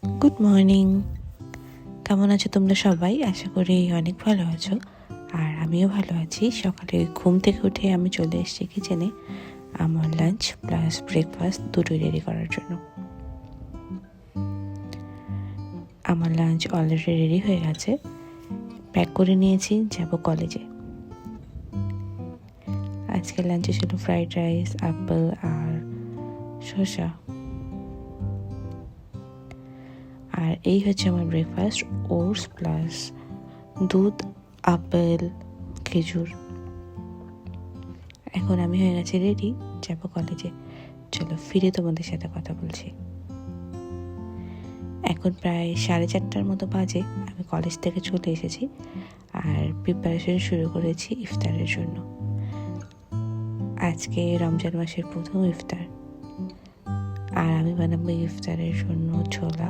Good morning. কেমন আছো তোমরা সবাই? আশা করি অনেক ভালো আছো, আর আমিও ভালো আছি। সকালে ঘুম থেকে উঠে আমি চলে এসেছি কিচেনে আমার লাঞ্চ প্লাস ব্রেকফাস্ট দুটোই রেডি করার জন্য। আমার লাঞ্চ অলরেডি রেডি হয়ে গেছে, প্যাক করে নিয়েছি, যাব কলেজে। আজকে লাঞ্চে ছিল ফ্রাইড রাইস, আপেল আর শসা। আর এই হচ্ছে আমার ব্রেকফাস্ট, ওটস প্লাস দুধ, আপেল, খেজুর। এখন আমি হয়ে গেছি রেডি, যাব কলেজে। চলো ফিরে তোমাদের সাথে কথা বলছি। এখন প্রায় 4:30টার মতো বাজে। আমি কলেজ থেকে চলে এসেছি আর প্রিপারেশন শুরু করেছি ইফতারের জন্য। আজকে রমজান মাসের প্রথম ইফতার, আর আমি বানাবো ইফতারের জন্য ছোলা।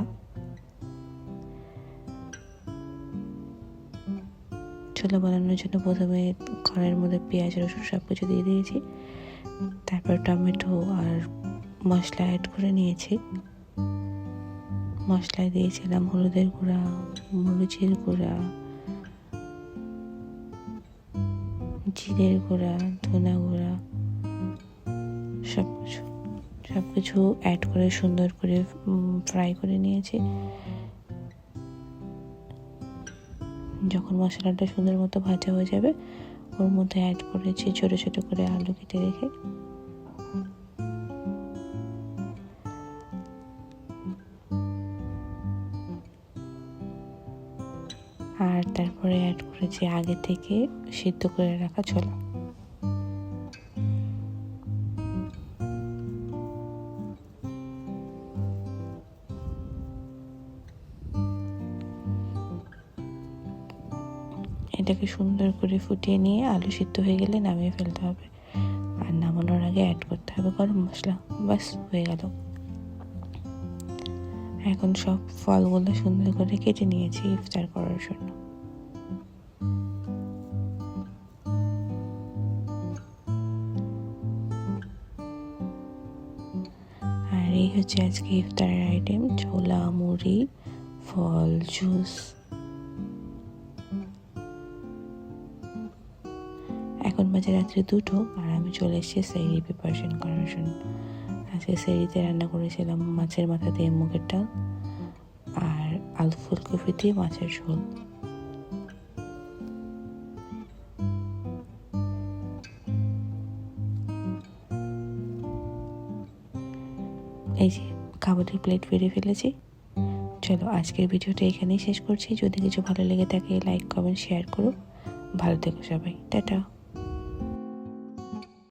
ছোলা বানানোর জন্য প্রথমে কড়াইয়ের মধ্যে পেঁয়াজ, রসুন সব কিছু দিয়ে দিয়েছি, তারপর টমেটো আর মশলা অ্যাড করে নিয়েছি। মশলায় দিয়েছিলাম হলুদের গুঁড়া, মরিচের গুঁড়া, জিরের গুঁড়া, ধনা গুঁড়া, সব কিছু অ্যাড করে সুন্দর করে ফ্রাই করে নিয়েছি। যখন মশলাটা সুন্দর মতো ভাজা হয়ে যাবে, ওর মধ্যে অ্যাড করেছি ছোট ছোট করে আলু কেটে রেখে। আর তারপরে অ্যাড করেছি আগে থেকে সিদ্ধ করে রাখা ছোলা। এটাকে সুন্দর করে ফুটিয়ে নিয়ে আলু সিদ্ধ হয়ে গেলে নামিয়ে ফেলতে হবে, আর নামানোর আগে অ্যাড করতে হবে গরম মশলা। বাস হয়ে গেল। এখন সব ফলগুলো সুন্দর করে কেটে নিয়েছি ইফতার করার জন্য। আর এই হচ্ছে আজকে ইফতারের আইটেম: ছোলা, মুড়ি, ফল, জুস। এখন বাজে রাত্রি 2টো, আর আমি চলে এসেছি সেহরি প্রিপারেশন করার জন্য। আজকে সেহরিতে রান্না করেছিলাম মাছের মাথা দিয়ে মুগের ডাল আর আলু ফুলকপি দিয়ে মাছের ঝোল। এই যে খাবারের প্লেট বেরিয়ে ফেলেছি। চলো আজকের ভিডিওটা এখানেই শেষ করছি। যদি কিছু ভালো লেগে থাকে লাইক, কমেন্ট, শেয়ার করো। ভালো থেকো সবাই। টাটা।